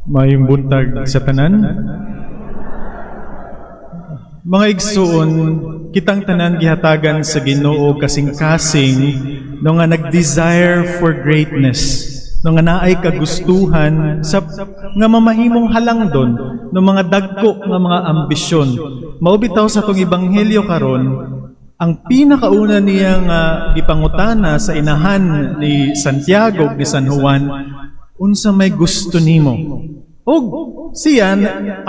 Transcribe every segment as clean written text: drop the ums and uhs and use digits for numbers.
Mayong buntag sa tanan. Mga igsuon, kitang tanan gihatagan sa Ginoo kasing-kasing no nga nag-desire for greatness, no nga naay kagustuhan sa nga mamahimong halangdon no mga dagko nga mga ambisyon. Maubitaw sa tong ebanghelyo karon, ang pinakauna niya nga gipangutana sa inahan ni Santiago ni San Juan, unsa may gusto nimo? Og siya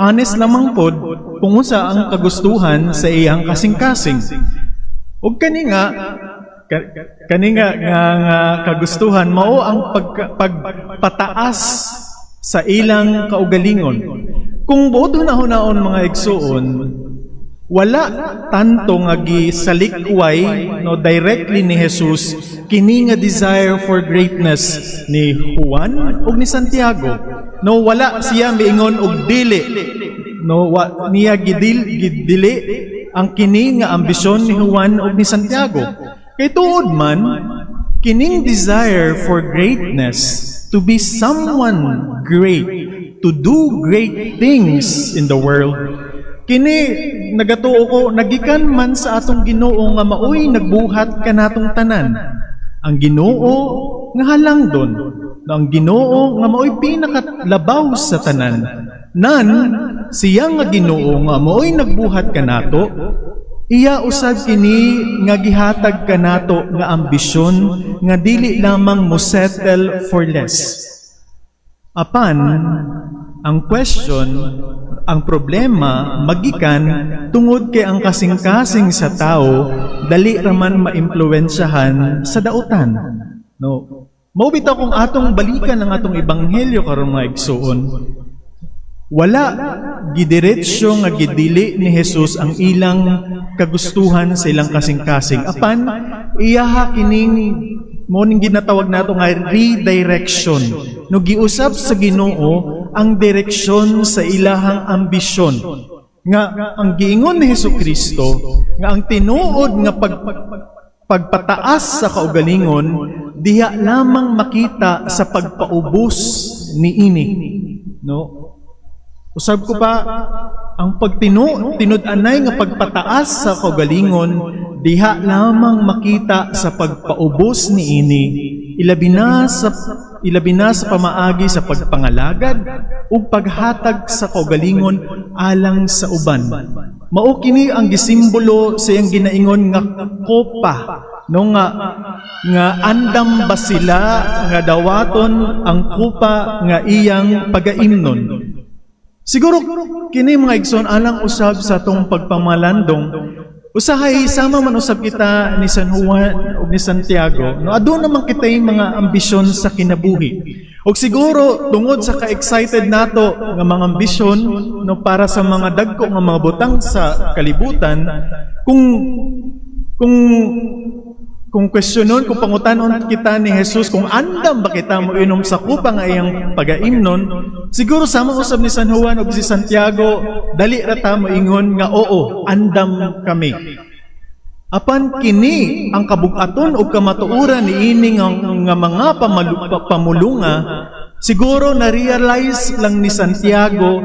honest lamang pod kung unsa ang kagustuhan sa iyang kasing-kasing. Og kani nga kagustuhan mao ang pagpataas sa ilang kaugalingon. Kung buot hunahon mga igsuon, wala tanto nga gisalikway no directly ni Jesus kini nga desire for greatness ni Juan ug ni Santiago. No wala siya miingon og dili. No niya gidili ang kini nga ambisyon ni Juan ug ni Santiago. Kay tuod man kining desire for greatness, to be someone great, to do great things in the world, kini nagatuo ko nagikan man sa atong Ginoo nga maoy nagbuhat kanatong tanan. Ang Ginoo nga halangdon, ang Ginoo nga maoy pinakalabaw sa tanan. Nan siya nga Ginoo nga maoy nagbuhat kanato, iya usad kini nga gihatag kanato nga ambisyon nga dili lamang mo settle for less. Apan ang question, ang problema magikan tungod kay ang kasing-kasing sa tao dali raman maimpluwensyahan sa dautan. No. Maubitaw kung atong balikan ang atong ebanghelyo karon mga igsuon. Wala gidiretsyo nga gidili ni Jesus ang ilang kagustuhan sa ilang kasing-kasing. Apan iyaha kining mo ning ginatawag nato nga redirection. No giusab sa Ginoo ang direksyon sa ilahang ambisyon. Nga ang giingon ni Hesukristo nga ang tinuod nga pagpataas sa kaugalingon diha lamang makita sa pagpaubos niini. No? Usab ko pa ang tinud-anay nga pagpataas sa kaugalingon diha lamang makita sa pagpaubos niini, ilabi na sa pamaagi sa pagpangalagad ug paghatag sa kaugalingon alang sa uban. Mao kini ang gisimbolo sa iyang ginaingon nga kopa, no nga andam ba sila nga dawaton ang kopa nga iyang pagaimnon. Siguro kini mga igsoon alang usab sa tong pagpamalandong, usahay sama man usab kita ni San Juan o ni Santiago, no aduna naman kita yung mga ambisyon sa kinabuhi. O siguro tungod sa ka-excited nato nga mga ambisyon no para sa mga dagko nga mga butang sa kalibutan, kung questionon, kung pangutanon kita ni Jesus, kung andam ba kita mo inom sa kupa nga iyang pagaimnon, siguro sama usab ni San Juan o si Santiago, dali rata mo ingon nga oo, andam kami. Apan kini ang kabugaton o kamatuoran ni ini nga mga pamulunga, siguro na-realize lang ni Santiago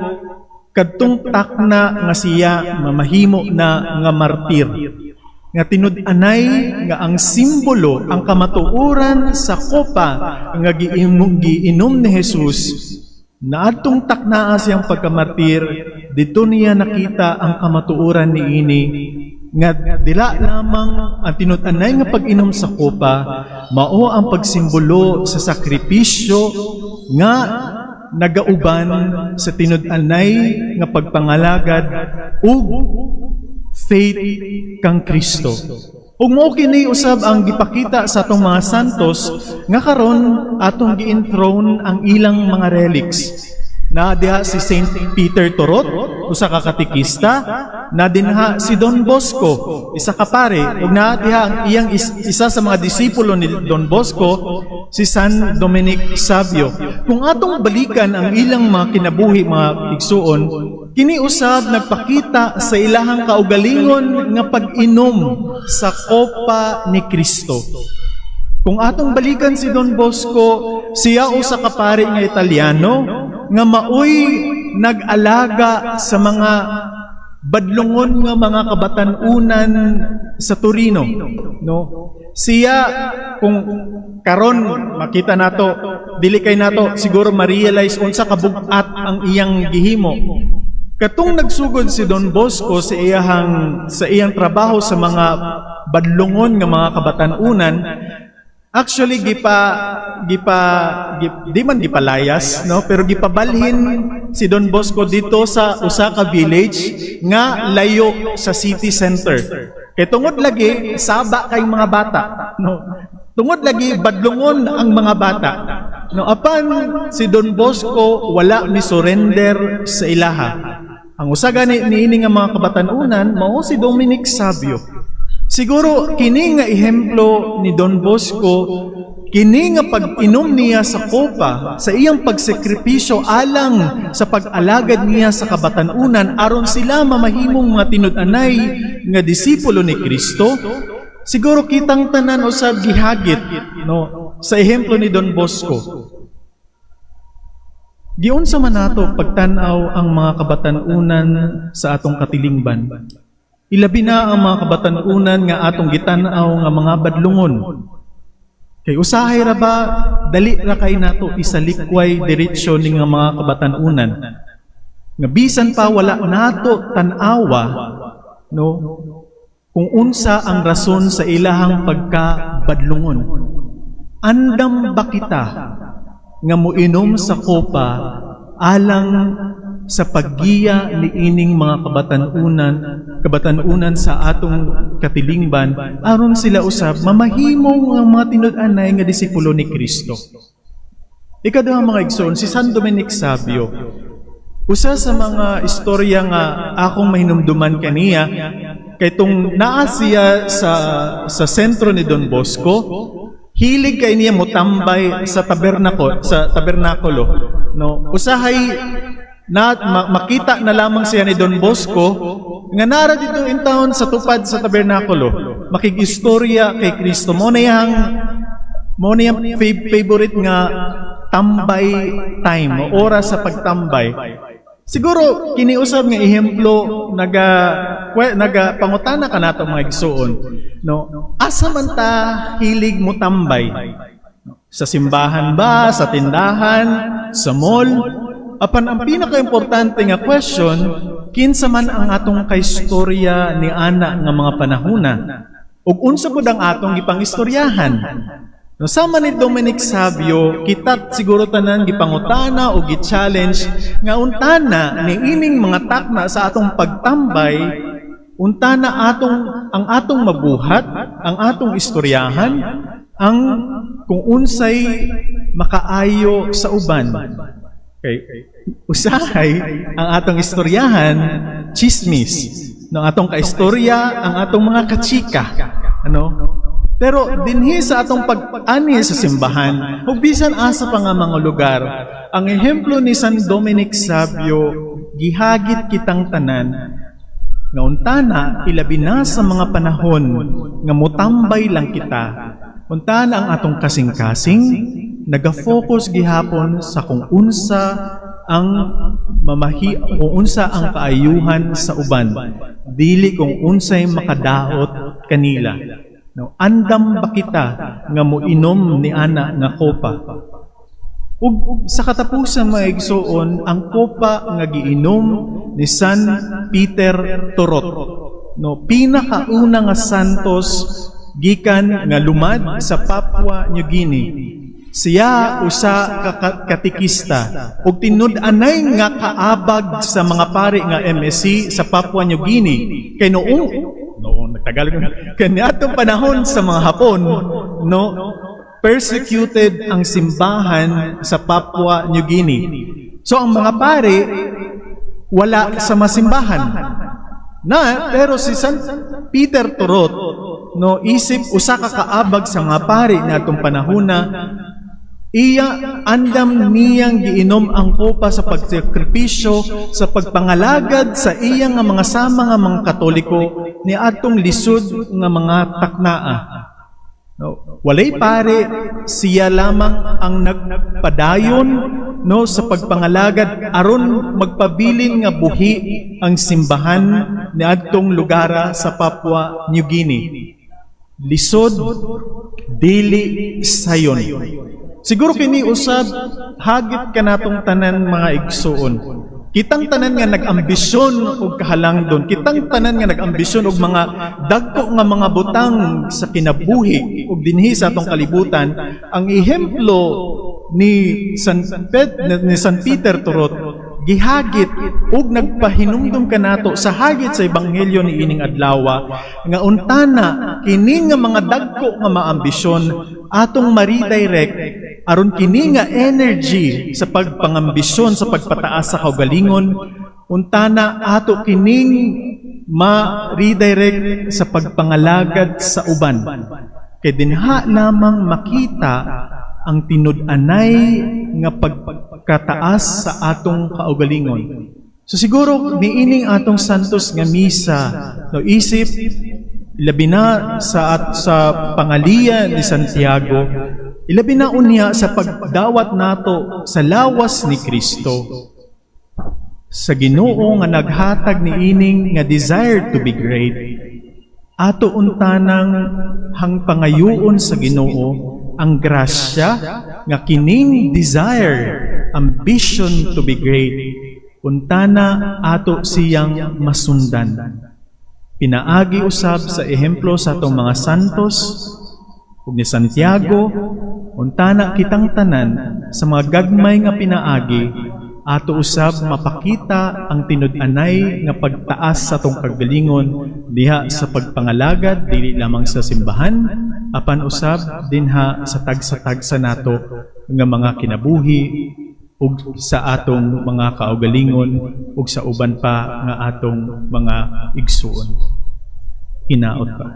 kadtong takna nga siya mamahimo na nga martir. Nga tinud-anay nga ang simbolo, ang kamatuoran sa kopa nga giinom ni Jesus, na adtong taknaa siyang pagkamartir, dito niya nakita ang kamatuoran ni ini, nga dila lamang ang tinud-anay nga pag-inom sa kopa, mao ang pagsimbolo sa sakripisyo nga nagauban sa tinud-anay nga pagpangalagad ug faith kang Kristo. Ug mao kini usab ang gipakita sa atong mga santos nga karon atong gi-enthrone ang ilang mga relics. Na diha si Saint Peter Torot, usa ka katikista, na dinha si Don Bosco, isa ka pare, ug na diha ang iyang isa sa mga disipulo ni Don Bosco, si San Dominic Savio. Kung atong balikan ang ilang mga kinabuhi mga igsuon, kini usab nagpakita sa ilahang kaugalingon nga pag-inom sa kopa ni Kristo. Kung atong balikan si Don Bosco, siya usa ka pare nga Italiano nga maoy nag-alaga sa mga badlungon nga mga kabatanunan sa Torino, no? Siya, kung karon makita nato, dili kay nato siguro ma-realize unsa kabugat ang iyang gihimo. Katong nagsugod si Don Bosco sa iyang trabaho sa mga badlungon nga mga kabatanunan, actually di man gipalayas, no, pero gipabalhin si Don Bosco dito sa usa ka village nga layo sa city center. Kay tungod lagi saba kay mga bata, no. Tungod lagi badlungon ang mga bata. No, apan si Don Bosco wala ni surrender sa ilaha. Ang usa gani niini nga mga kabatanunan mao si Dominic Savio. Siguro kini nga ehemplo ni Don Bosco, kini nga pag-inom niya sa kopa, sa iyang pagsakripisyo alang sa pag-alagad niya sa kabatanunan aron sila mamahimong mga tinud-anay nga disipulo ni Kristo. Siguro kitang tanan usab gihagit, no, sa ehemplo ni Don Bosco. Giunsa man nato pagtan-aw ang mga kabatanunan sa atong katilingban. Ilabi na ang mga kabatanunan nga atong gitan-aw nga mga badlungon. Kay usahay ra ba dali ra kay nato isalikway diretsyo ning nga mga kabatanunan. Nga bisan pa wala nato tan-awa, no, kung unsa ang rason sa ilahang pagkabadlungon. Andam ba kita nga moinom sa kopa alang sa paggiya ni ining mga kabatanunan sa atong katilingban aron sila usab mamahimong nga mga tinud-anay nga disipulo ni Kristo. Ikaduha mga igsoon, si San Dominic Savio, usa sa mga istorya nga akong mahinumduman kaniya kay tung naa siya sa sentro ni Don Bosco, hilig kay niya motambay sa tabernakulo, no. Usahay na makita na lamang siya ni Don Bosco nga nara dito in town sa tupad sa tabernakulo makigistorya kay Kristo. Mo na yang favorite nga tambay time o oras sa pagtambay. Siguro kiniusab nga ehemplo naga pangutana ka nato mga igsoon, no, asa man ta hilig mo tambay? Sa simbahan ba, sa tindahan, sa mall? Apan ang pinaka-importante nga question, kinsa man ang atong kaistorya ni ana nga mga panahuna ug unsa pud ang atong gipangistoryahan. No, sama ni Dominic Savio, kita siguro tanan gipangutana o gi-challenge nga untana ni ining mga takna sa atong pagtambay, untana ang atong mabuhat, ang atong istoryahan, ang kung unsay makaayo sa uban. Okay. Usahay ang atong istoryahan, chismis. No, atong kaistorya, ang atong mga kachika. Ano? Pero dinhi sa atong pag-ani sa simbahan, ug bisan asa pa nga mga lugar, ang ehemplo ni San Dominic Savio, gihagit kitang tanan, nga untana, ilabi na sa mga panahon, nga mutambay lang kita, untana ang atong kasing-kasing, naga-focus gihapon sa kung unsa ang kaayuhan sa uban, dili kung unsay makadaot kanila. No, andam ba kita nga moinom ni ana nga kopa? Ug sa katapusan mga igsoon, ang kopa nga giinom ni San Peter Turot, no, pinakauna nga santos gikan nga lumad sa Papua New Guinea. Siya usa ka katikista ug tinud-anay nga kaabag sa mga pari nga MSc sa Papua New Guinea. Kay noong nagtagalog kaniadtong panahon sa mga Hapon, no, persecuted ang simbahan sa Papua New Guinea. So ang mga pari wala sa masimbahan. Pero si San Peter Turot, no, isip usa ka kaabag sa mga pari natong panahona, iya andam niyang giinom ang kopa sa pagsakripisyo sa pagpangalagad sa iya nga mga sama nga mga Katoliko ni atong lisod nga mga taknaa. No, walay pare, siya lamang ang nagpadayon no sa pagpangalagad aron magpabilin nga buhi ang simbahan niadtong lugara sa Papua New Guinea. Lisod dili sayon. Siguro kini usab hagit kanatong tanan mga igsuon. Kitang tanan nga nag-ambisyon og kahalangdon, kitang tanan nga nag-ambisyon og mga dagko nga mga butang sa kinabuhi ug dinhi sa atong kalibutan. Ang ehemplo ni San Peter turot gihagit ug nagpahinumdum kanato sa hagit sa ebanghelyo ni ining adlaw nga untana kini nga mga dagko nga maambisyon atong ma-redirect aron kini nga energy sa pagpangambisyon sa pagpataas sa kaugalingon untana ato kining ma-redirect sa pagpangalagad sa uban kay dinha lamang makita ang tinud-anay nga pagkataas sa atong kaugalingon. So siguro niining atong santos nga misa no isip ilabi na sa pangaliya ni Santiago, ilabi na unya sa pagdawat nato sa lawas ni Kristo. Sa Ginoo nga naghatag ni ining nga desire to be great, ato untanang hangpangayuon sa Ginoo ang grasya nga kining desire, ambition to be great, untana ato siyang masundan. Pinaagi usab sa ehemplo sa atong mga santos ug ni Santiago, untana kitang tanan sa mga gagmay nga pinaagi, ato usab mapakita ang tinud-anay nga pagtaas sa atong kagalingon diha sa pagpangalagad dili lamang sa simbahan apan usab dinha sa tagsa-tagsa nato nga mga kinabuhi ug sa atong mga kaugalingon ug sa uban pa nga atong mga igsuon. Hinaot pa.